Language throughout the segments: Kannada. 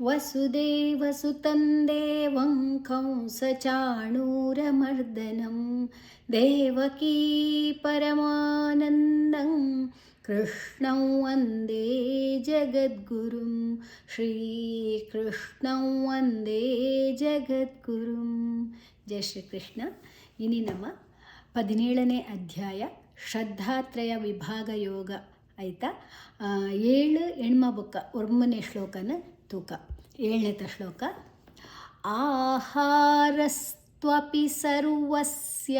वसुदेवसुतं देवं कंसचाणूरमर्दनं देवकी परमानन्दं कृष्णं वन्दे जगद्गुरुं ಶ್ರೀಕೃಷ್ಣಂ ವಂದೇ ಜಗದ್ಗುರುಂ. ಜಯ ಶ್ರೀಕೃಷ್ಣ. ಇನಿ ನಮ್ಮ 17ನೇ ಅಧ್ಯಾಯ ಶ್ರದ್ಧಾತ್ರಯ ವಿಭಾಗ ಯೋಗ ಆಯಿತಾ. 7 ಎಣ್ಮ ಬೊಕ್ಕ 9ನೇ ಶ್ಲೋಕನ ತೂಕ. 7ನೇ ಶ್ಲೋಕ. ಆಹಾರಸ್ತ್ವಪಿ ಸರ್ವಸ್ಯ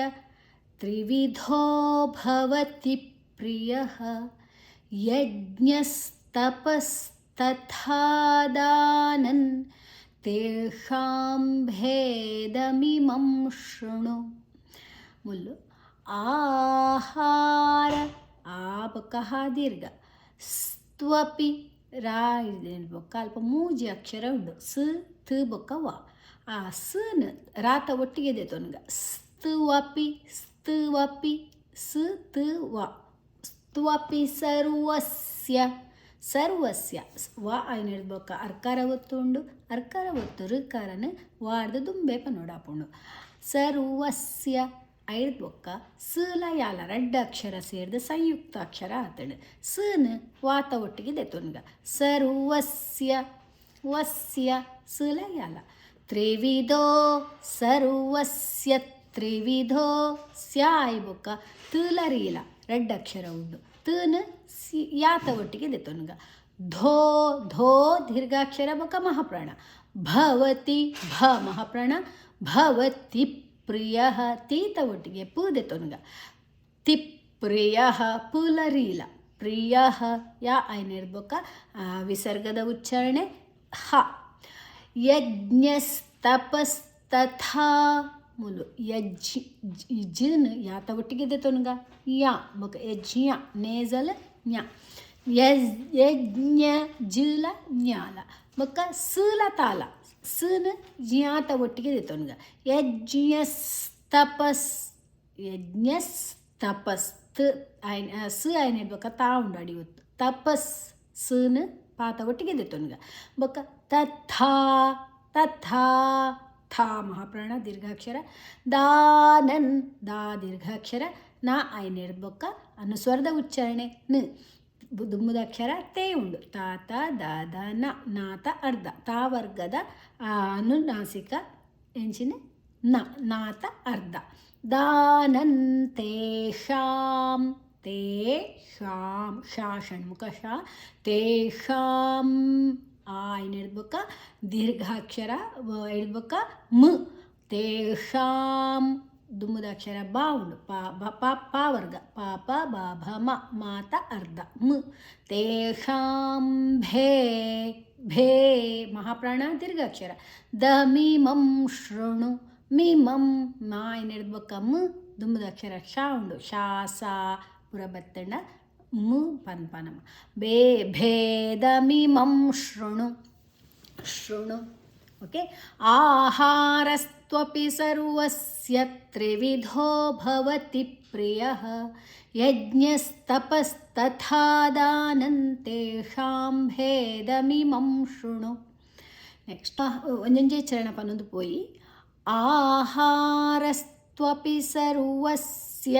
ತ್ರಿವಿಧೋ ಭವತಿ ಪ್ರಿಯಃ ಯಜ್ಞಸ್ತಪಸ್ತಥಾ ದಾನನ್ ತೇಷಾಂ ಭೇದಮಿಮಂ ಶೃಣು. ಮುಲ್ಲು ಆಹಾರ ಆಪಕಃ ದೀರ್ಘ ಸ್ತ್ವಪಿ ರಾ ಇದೆ ಬೊಕ್ಕ ಅಲ್ಪ ಮೂಜಿ ಅಕ್ಷರ ಉಂಡು. ಸ್ ತ್ ಬೊಕ್ಕ ವ. ಆ ಸನ್ ರಾತ ಒಟ್ಟಿಗೆ ಇದೆ ತೊನಗ. ಸ್ತ್ವಪಿ ಸ್ತ್ವಪಿ ಸ್ ತ್ ವ. ಸ್ತ್ವಪಿ ಸರ್ವಸ್ಯ ಸರ್ವಸ್ಯ ವ ಆಯ್ನ ಹೇಳ್ಬೇಕ. ಅರ್ಕಾರ ಒತ್ತು ಉಂಡು. ಅರ್ಕಾರ ಒತ್ತು ಋಕಾರನ ವಾಡ್ದ ದುಂಬೆ ಪನೋಡಾಪುಂಡು. ಸರ್ವಸ್ಯ ಐದು ಬೊಕ್ಕ ಸಲ ಯಾಲ ರಡ್ಡ ಅಕ್ಷರ ಸೇರಿದ ಸಂಯುಕ್ತ ಅಕ್ಷರ ಆತಡು. ಸನ ವಾತ ಒಟ್ಟಿಗೆ ದೆತೊನ್ಗ. ಸರ್ವಸ್ಯ ವಸ್ಯ ಸಲ ಯಾಲ. ತ್ರಿವಿಧೋ ಸರ್ವಸ್ಯ ತ್ರಿವಿಧೋ ಸ್ಯ ಐ ಬೊಕ್ಕ ತುಲರೀಲ ರಡ್ಡ ಅಕ್ಷರ ಉಂಡು. ತನ ಯಾತ ಒಟ್ಟಿಗೆ ದೆತೊನ್ಗ. ಧೋ ಧೋ ದೀರ್ಘಾಕ್ಷರ ಬೊಕ್ಕ ಮಹಾಪ್ರಾಣ. ಭವತಿ ಭ ಮಹಾಪ್ರಾಣ. ಭವತಿ ಪ್ರಿಯ ತೀತ ಒಟ್ಟಿಗೆ ಪೂದೆ ತೊನ್ಗ. ತಿಪ್ರಿಯ ಪುಲರೀಲ. ಪ್ರಿಯ ಯಾ ಐನ ಇರ್ಬೇಕ. ವಿಸರ್ಗದ ಉಚ್ಚಾರಣೆ ಹ. ಯಜ್ಞಸ್ತಪಸ್ತಥಾ ಮುಲು ಯಜ್ನ ಯಾತ ಒಟ್ಟಿಗೆ ಇದೆ ತೊನ್ಗ. ಯಾ ಬೊಕ ಯಜ್ಞ ನೇಜಲ ಜ್ಞ. ಯಜ್ಞ ಜಿಲ ಜ್ಞಾಲ ಬೊಕ್ಕ ಸಲ ತಾಲ. ಸನ ಜ್ಞಾತ ಒಟ್ಟಿಗೆ ದೆತೊನ್ಗ. ಯಜ್ಞಸ್ತಪಸ್ ಯಜ್ಞಸ್ತಪಸ್ ತ ಐನ ಸ ಐನ ಇರ್ಬೇಕ. ತಾ ಉಂಡು ಅಡಿ ಒತ್ತು. ತಪಸ್ ಸನ ಪಾತ ಒಟ್ಟಿಗೆ ದೆತೊನ್ಗ. ಬೊಕ್ಕ ತಥಾ ತಥಾ ಥಾ ಮಹಾಪ್ರಾಣ ದೀರ್ಘಾಕ್ಷರ. ದಾನನ್ ದಾ ದೀರ್ಘಾಕ್ಷರ. ನಾ ಐನ ಇರ್ಬೇಕ. ಅನುಸ್ವರದ ಉಚ್ಚಾರಣೆ ನ. ದುಮ್ಮುದಾಕ್ಷರ ತೇ ಉಂಡು. ತಾತ ದಾದ ನ ನಾತ ಅರ್ಧ. ತಾವರ್ಗದ ಅನುನಾಸಿಕ ಎಂಚಿನ ನ ನಾತ ಅರ್ಧ. ದಾನಂತೇಷಾಂ ತೇ ಶಾಂ ಶಾ ಷಣ್ಮುಖ ಶಾ. ತೇಷಾಂ ಐನ ಇಡ್ಬೇಕ. ದೀರ್ಘಾಕ್ಷರ ಇಡ್ಬೇಕ ಮ. ತೇಷಾಂ ದುಮ್ಮುದಾಕ್ಷರ ಬಾ ಉಂಡು. ಪಾ ವರ್ಗ. ಪಾಪ ಬಾಭ ಮ ಮಾತ ಅರ್ಧ ಮ. ತೇಷಾಂ ಭೇ ಭೇ ಮಹಾಪ್ರಾಣ ದೀರ್ಘಾಕ್ಷರ. ದಮಿಮಂ ಶೃಣು. ಮಿಮಂ ಮಾ ಏನು ಇಡ್ಬೇಕ ಮ. ದುಮ್ಮುದಾಕ್ಷರ ಶಾ ಉಂಡು. ಶಾಸ ಪುರಬತ್ತಂಡ ಮ ಪನ್ಪನಮ. ಬೇ ಭೇದಮಿಮಂ ಶೃಣು ಶೃಣು. ಓಕೆ. ಆಹಾರಸ್ತ್ವಪಿ ಸರ್ವಸ್ಯ ತ್ರಿವಿಧೋ ಭವತಿ ಪ್ರಿಯಃ ಯಜ್ಞಸ್ತಪಸ್ತಥಾ ದಾನನ್ ತೇಷಾಂ ಭೇದಮಿಮಂ ಶೃಣು. ನೆಕ್ಸ್ಟ್ ಒಂಜೊಂಜೆ ಚರಣ ಪನ್ನೊಂದು ಪೋಯಿ. ಆಹಾರಸ್ತ್ವಪಿ ಸರ್ವಸ್ಯ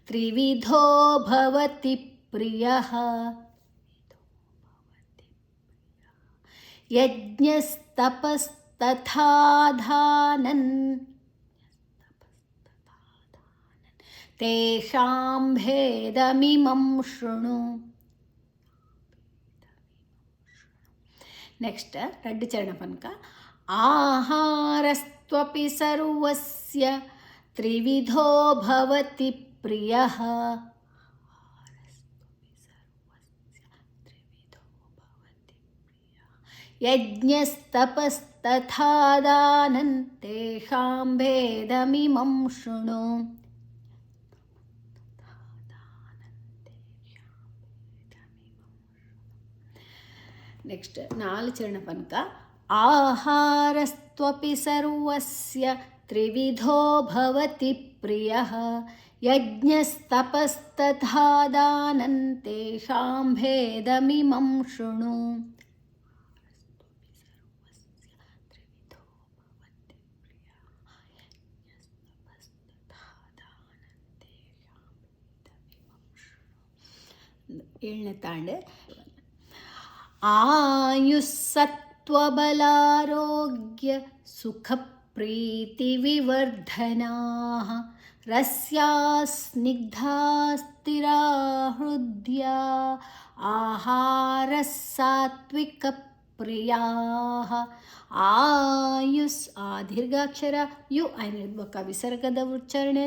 ತ್ರಿವಿಧೋ ಭವತಿ ಪ್ರಿಯಃ ಯಜ್ಞಸ್ತಪಸ್ತಥಾ ದಾನನ್ ತೇಷಾಂ ಭೇದಮಿಮಂ ಶೃಣು. ನೆಕ್ಸ್ಟ್ ರಡ್ಡು ಚರಣ ಪನ್ಕ. ಆಹಾರಸ್ತ್ವಪಿ ಸರ್ವಸ್ಯ ತ್ರಿವಿಧೋ ಭವತಿ ಪ್ರಿಯಃ ಯಜ್ಞಸ್ತಪಸ್ತಥಾ ದಾನನ್ ತೇಷಾಂ ಭೇದಮಿಮಂ ಶೃಣು. ನೆಕ್ಸ್ಟ್ 4 ಚರಣ ಪನ್ಕ. ಆಹಾರಸ್ತ್ವಪಿ ಸರ್ವಸ್ಯ त्रिविधो भवति प्रियः यज्ञस्तपस्तथा दानं तेषां भेदमिमं शृणु. ಏಳನೇ ತಾಂಡೆ ಆಯುಸ್ಸತ್ವಬಲಾರೋಗ್ಯ ಸುಖಪ್ರೀತಿವಿವರ್ಧನಾಃ ರಸ್ಯಾಃ ಸ್ನಿಗ್ಧಾಃ ಸ್ಥಿರಾ ಹೃದ್ಯಾ ಆಹಾರಃ ಸಾತ್ವಿಕಪ್ರಿಯಾಃ. ಆಯುಸ್ ದೀರ್ಘಾಕ್ಷರ ಯು ಅನಿರ್ಬಕ ವಿಸರ್ಗದ ಉಚ್ಚಾರಣೆ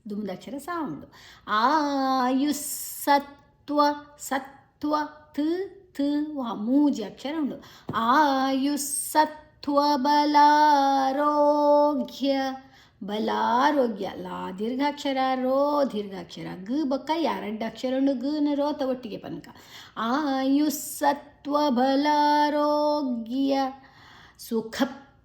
ದುಮ್ದಾಕ್ಷರ ಸೌಂಡ್. ಆಯುಸ್ಸತ್ವ ಸತ್ವ ತ್ ತ್ ಮೂಜಿ ಅಕ್ಷರ ಉಂಡು. ಆಯುಸ್ಸತ್ವ ಬಲಾರೋಗ್ಯ ಬಲಾರೋಗ್ಯ ಲಾ ದೀರ್ಘಾಕ್ಷರ ರೋ ದೀರ್ಘಾಕ್ಷರ ಗ ಬಕ್ಕ ಎರಡು ಅಕ್ಷರ ಉಂಡು ಗನ ರೋತ ಒಟ್ಟಿಗೆ ಪನಕ. ಆಯುಸ್ಸತ್ವ ಬಲಾರೋಗ್ಯ ಸುಖ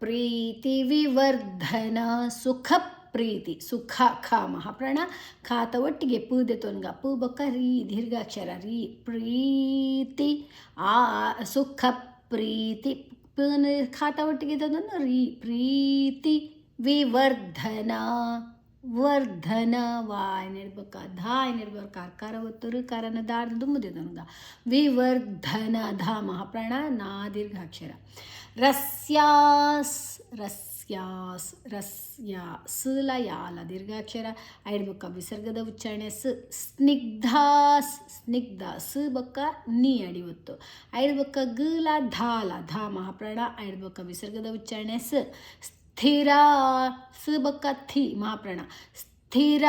ಪ್ರೀತಿ ವಿವರ್ಧನ ಸುಖ ಪ್ರೀತಿ ಸುಖ ಖ ಮಹಾಪ್ರಾಣ ಖಾತ ಒಟ್ಟಿಗೆ ಪೂದೆ ತೊನ್ಗ ಪೂ ಬಕ್ಕ ರೀ ದೀರ್ಘಾಕ್ಷರ ರೀ ಪ್ರೀತಿ ಸುಖ ಪ್ರೀತಿ ಪೂನ ಖಾತ ಒಟ್ಟಿಗೆ ತಂದನ್ನು ರೀ ಪ್ರೀತಿ ವಿವರ್ಧನ ವರ್ಧನ ವಾಯ್ನಿಡ್ಬೇಕ ಧಾ ಏನಿರ್ಬೇಕು ಕಾರ್ಕಾರ ಒತ್ತರು ಕಾರನ ದಾರ್ದು ದುಮ್ಮದೆ ನನಗ ವಿವರ್ಧನ ಧ ಮಹಾಪ್ರಾಣ ನಾ ದೀರ್ಘಾಕ್ಷರ. ರಸ್ಯಾಸ್ ರಸ್ಯಾಸ್ ರಸ್ಯಾ ಸಲ ಯಾಲ ದೀರ್ಘಾಕ್ಷರ ಐಡ್ಬೇಕ ವಿಸರ್ಗದ ಉಚ್ಚಾರಣೆ ಸ್ನಿಗ್ಧಾಸ್ ಸ್ನಿಗ್ಧ ಸ ಬಕ್ಕ ನೀ ಅಡಿ ಒತ್ತು ಐಡ್ಬೇಕ ಗಲ ಧಾಲ ಧ ಮಹಾಪ್ರಾಣ ಐಡ್ಬೇಕ ವಿಸರ್ಗದ ಉಚ್ಚಾರಣೆ ಸ್ಥಿರ ಸ ಬಕ್ಕ ಥಿ ಮಹಾಪ್ರಾಣ ಸ್ಥಿರ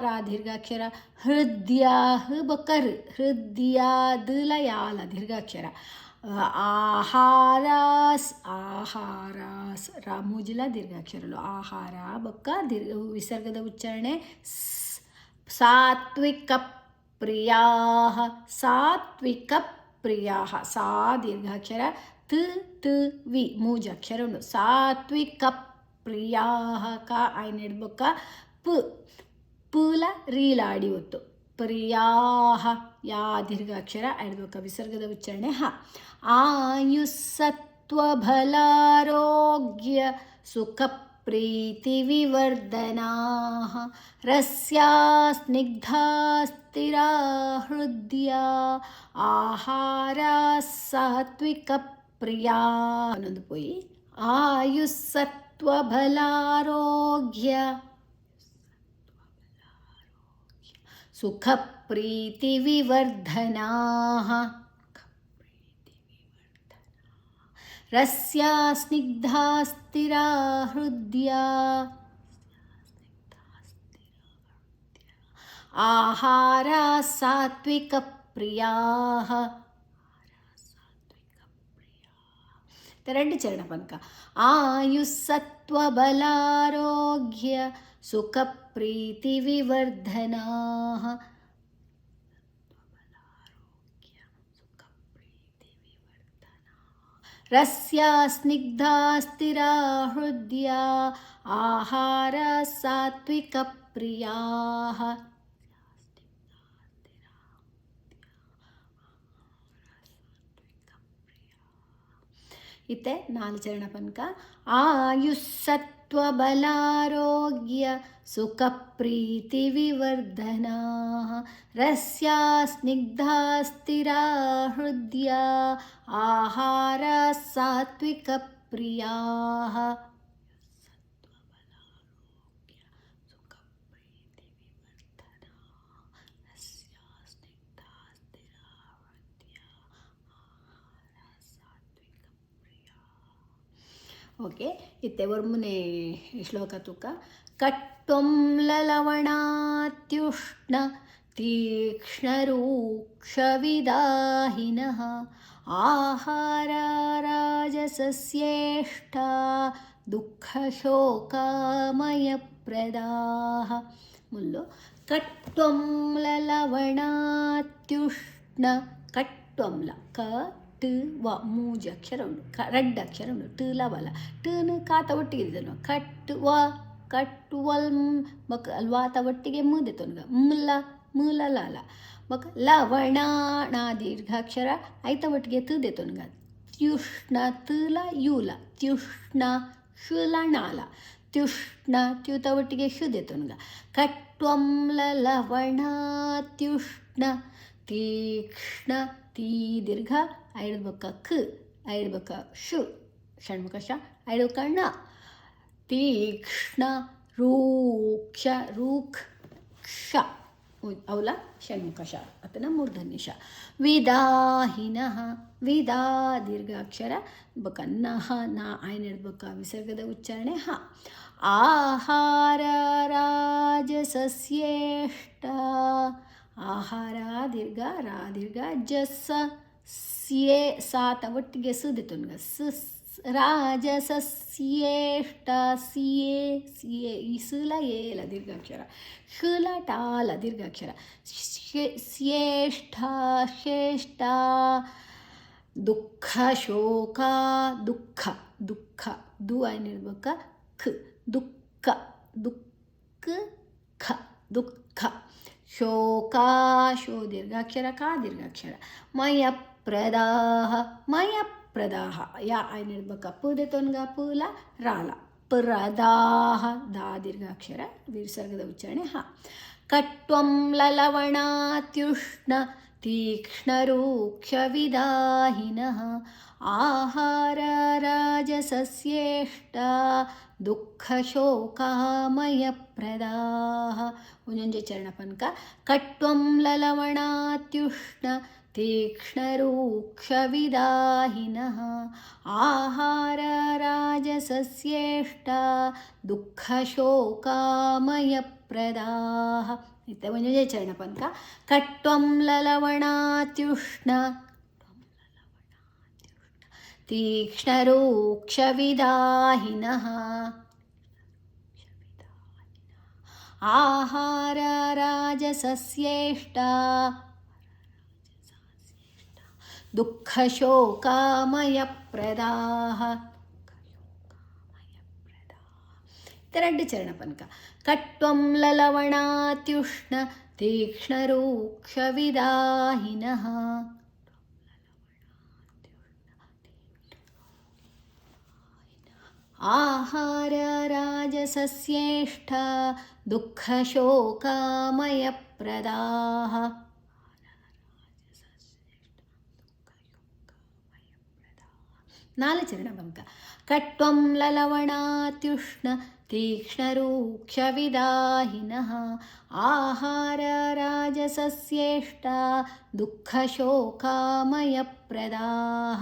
ರಾ ದೀರ್ಘಾಕ್ಷರ ಹೃದಯ ಹ ಬಕ್ಕರ್ ಹೃದಯ ದಲ ಯಾಲ ದೀರ್ಘಾಕ್ಷರ. ಆಹಾರಾಸ್ ಆಹಾರಾಸ್ ರಾಮೂಜಿಲ ದೀರ್ಘಾಕ್ಷರಲು ಆಹಾರ ಬಕ್ಕ ವಿಸರ್ಗದ ಉಚ್ಚಾರಣೆ ಸಾತ್ವಿಕ ಪ್ರಿಯಾ ಸಾತ್ವಿಕ ಪ್ರಿಯಾ ಸಾ ದೀರ್ಘಾಕ್ಷರ ತ ತ ವಿ ಮೂಜಾಕ್ಷರ ಉಂಡು ಸಾತ್ವಿಕ ಪ್ರಿಯಾ ಕ ಐನೆಡ್ಬಕ್ಕ ಪ ಪುಲ ರೀಲಾಡಿ ಒತ್ತು ಪ್ರಿಯಾ ಯಾ ದೀರ್ಘಾಕ್ಷರ ಐಡ್ಬೇಕ ವಿಸರ್ಗದ ಉಚ್ಚಾರಣೆ ಹ. ಆಯುಸ್ಸತ್ವಬಲಾರೋಗ್ಯ ಸುಖ ಪ್ರೀತಿ ವಿವರ್ಧನಾಃ ರಸ್ಯಾ ಸ್ನಿಗ್ಧಾ ಸ್ಥಿರಾ ಹೃದಯ ಆಹಾರ ಸಾತ್ವಿಕ ಪ್ರಿಯಾ. ಅನ್ನೊಂದು ಪೋಯಿ ಆಯುಸ್ಸತ್ವಬಲಾರೋಗ್ಯ ಸುಖ ಪ್ರೀತಿ ವಿವರ್ಧನಾಃ ರಸ್ಯಾ ಸ್ನಿಗ್ಧಾ ಸ್ಥಿರಾ ಹೃದಯ ಆಹಾರ ಸಾತ್ವಿಕ ಪ್ರಿಯಾಃ. ಎರಡು ಚರಣ ಪಂಕ ಆಯುಸ್ಸತ್ವಬಲಾರೋಗ್ಯ ಸುಖ ಪ್ರೀತಿ ವಿವರ್ಧನಾಃ ರಸ್ಯಾ ಸ್ನಿಗ್ಧಾ ಸ್ಥಿರಾ ಹೃದಯ ಆಹಾರ ಸಾತ್ವಿಕ ಪ್ರಿಯಾಃ. ಇತ್ತೆ ನಾಲ್ಕು ಚರಣ ಪಂಕ ಆಯುಸ್ಸತ್ವಬಲಾರೋಗ್ಯ ಸುಖ ಪ್ರೀತಿ ವಿವರ್ಧನಾಃ ರಸ್ಯಾ ಸ್ನಿಗ್ಧಾ ಸ್ಥಿರಾ ಹೃದಯ ಆಹಾರ ಸಾತ್ವಿಕ ಪ್ರಿಯಾಃ. ಓಕೆ ಇತ್ತೆ ವರ್ಮುನೆ ಶ್ಲೋಕ ತುಕ ಕಟ್ವಂ ಲಲವಣಾತ್ಯುಷ್ಣ ತೀಕ್ಷ್ಣರೂಕ್ಷವಿದಾಹಿನಃ ಆಹಾರ ರಾಜಸಸ್ಯೇಷ್ಟ ದುಃಖಶೋಕಮಯಪ್ರದಾಃ. ಮುಲ್ಲು ಕಟ್ವಂ ಲಲವಣಾತ್ಯುಷ್ಣ ಕಟ್ವಂಲ ಕ ಟ ಟ ವ ಮೂಜಿ ಅಕ್ಷರ ಉಂಡು ರೆಡ್ ಅಕ್ಷರ ಉಂಡು ಟ ಲ ವಲ ಟನು ಕಾತ ಒಟ್ಟಿಗೆ ಇದ್ದನು ಕಟ್ ವ ಕಟ್ ವಲ್ ಬಕ ಅಲ್ವಾತ ಒಟ್ಟಿಗೆ ಮುದೆ ತೊನ್ಗ ಮುಲ ಲಾಲ ಬಕ ಲವಣ ನಾ ದೀರ್ಘಾಕ್ಷರ ಐತ ಒಟ್ಟಿಗೆ ತುದೆ ತೊನ್ಗ ತ್ಯುಷ್ಣ ತುಲ ಯೂಲ ತ್ಯುಷ್ಣ ಶುಲಣಾಲ ತ್ಯುಷ್ಣ ತ್ಯುತ ಒಟ್ಟಿಗೆ ಶುದೆ ತೊನ್ಗ ಕಟ್ವಂಲ ಲವಣ ತ್ಯುಷ್ಣ ತೀಕ್ಷ್ಣ ತೀ ದೀರ್ಘ ಐದು ಬಕ್ಕ ಕ ಐದು ಬಕ್ಕ ಶು ಷಣ್ಮುಖ ಶ ಐದು ಕಣ್ಣ ತೀಕ್ಷ್ಣ ರೂಕ್ಷ ರೂಕ್ ಕ್ಷ ಅವಲ ಷಣ್ಮುಖ ಶ ಅತನ ಮೂರ್ಧನ್ಯ ಶ ವಿದಾಹಿನಃ ವಿದಾ ದೀರ್ಘಾಕ್ಷರ ಬಕ ನಹ ನಾ ಐನ್ ಬಕ ವಿಸರ್ಗದ ಉಚ್ಚಾರಣೆ ಹ ಆಹಾರ ರಾಜಸಸ್ಯೇಷ್ಟ ಆಹಾರ ದೀರ್ಘ ರಾ ದೀರ್ಘ ಜಸ್ಸ ಸ್ಯೇ ಸಾತ ಒಟ್ಟಿಗೆ ಸುದೆ ತುನ್ಗ ರಾಜಸಸ್ಯೇಷ್ಟ ಸಿಯೇ ಸಿಯೇ ಈ ಸುಲ ಏಲ ದೀರ್ಘಾಕ್ಷರ ಶುಲ ಟಾಲ ದೀರ್ಘಾಕ್ಷರ ಸ್ಯೇಷ್ಠ ಶ್ರೇಷ್ಠ ದುಃಖ ಶೋಕ ದುಃಖ ದುಃಖ ದು ಏನಿರ್ಬೇಕ ಖ ದುಃಖ ದುಃಖ ಖ ದುಃಖ ಶೋಕ ಶೋ ದೀರ್ಘಾಕ್ಷರ ಕಾ ದೀರ್ಘಾಕ್ಷರ ಮಯಪ್ರದಾಹ ಮಯಪ್ರದಾಹ ಯಾ ಏನಿರ್ಬೇಕ ಪುದೆ ತೊನ್ಗ ಪುಲ ರಾಲ ಪ್ರದಾಹ ದಾ ದೀರ್ಘಾಕ್ಷರ ವಿಸರ್ಗದ ಉಚ್ಚಾರಣೆ ಹ ಕಟ್ವಂ ಲಲವಣಾತ್ಯುಷ್ಣ ತೀಕ್ಷ್ಣರೂಕ್ಷವಿದಾಹಿನಃ ಆಹಾರ ರಾಜಸಸ್ಯೇಷ್ಟ ದುಃಖಶೋಕಾಮಯಪ್ರದಾಹ ಒಂಜೊಂಜೆ ಚರಣಪನ್ಕ ಕಟ್ವಂ ಲಲವಣಾತ್ಯುಷ್ಣ ತೀಕ್ಷ್ಣರೂಕ್ಷವಿದಾಹಿನಃ ಆಹಾರ ರಾಜಸಸ್ಯೇಷ್ಟ ದುಃಖಶೋಕಾಮಯಪ್ರದಾಹ ಇತ್ತ ಒಂಜೊಂಜೆ ಚರಣಪನ್ಕ ಕಟ್ವಂ ಲಲವಣಾತ್ಯುಷ್ಣ ತೀಕ್ಷ್ಣರೂಕ್ಷವಿದಾಹಿನಃ ಆಹಾರ ರಾಜಸಸ್ಯೇಷ್ಟ ದುಃಖಶೋಕಾಮಯಪ್ರದಾಹ ಎರಡು ಚರಣಪನ್ಕ ಕಟ್ವಂ ಲಲವಣಾತ್ಯುಷ್ಣ ತೀಕ್ಷ್ಣರೂಕ್ಷವಿದಾಹಿನಃ ಆಹಾರ ರಾಜಸಸ್ಯೇಷ್ಟ ದುಃಖಶೋಕಾಮಯಪ್ರದಾಹ ನಾಲ್ಕು ಚರಣಪಂಕ ಕಟ್ವಂ ಲಲವಣಾತ್ಯುಷ್ಣ ತೀಕ್ಷ್ಣರೂಕ್ಷವಿದಾಹಿನಃ ಆಹಾರ ರಾಜಸಸ್ಯೇಷ್ಟ ದುಃಖಶೋಕಾಮಯಪ್ರದಾಹ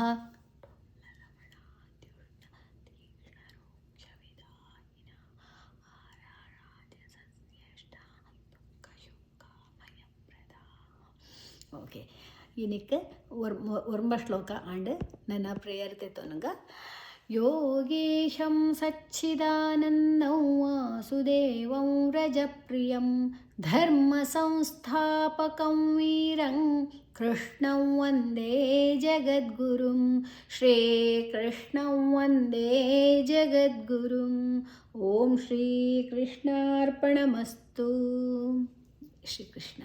ಓಕೆ ಇನಿಕ್ಕೆ ಒರ್ಮ ಶ್ಲೋಕ ಆಂಡ್ ನನ್ನ ಪ್ರೇಯರ್ ತೆತ್ತೊನಗ ಯೋಗೇಶಂ ಸಚ್ಚಿದಾನಂದಂ ವಾಸುದೇವಂ ರಜಪ್ರಿಯಂ ಧರ್ಮ ಸಂಸ್ಥಾಪಕಂ ವೀರಂ ಕೃಷ್ಣಂ ವಂದೇ ಜಗದ್ಗುರುಂ ಶ್ರೀಕೃಷ್ಣಂ ವಂದೇ ಜಗದ್ಗುರುಂ ಓಂ ಶ್ರೀಕೃಷ್ಣಾರ್ಪಣಮಸ್ತು ಶ್ರೀಕೃಷ್ಣ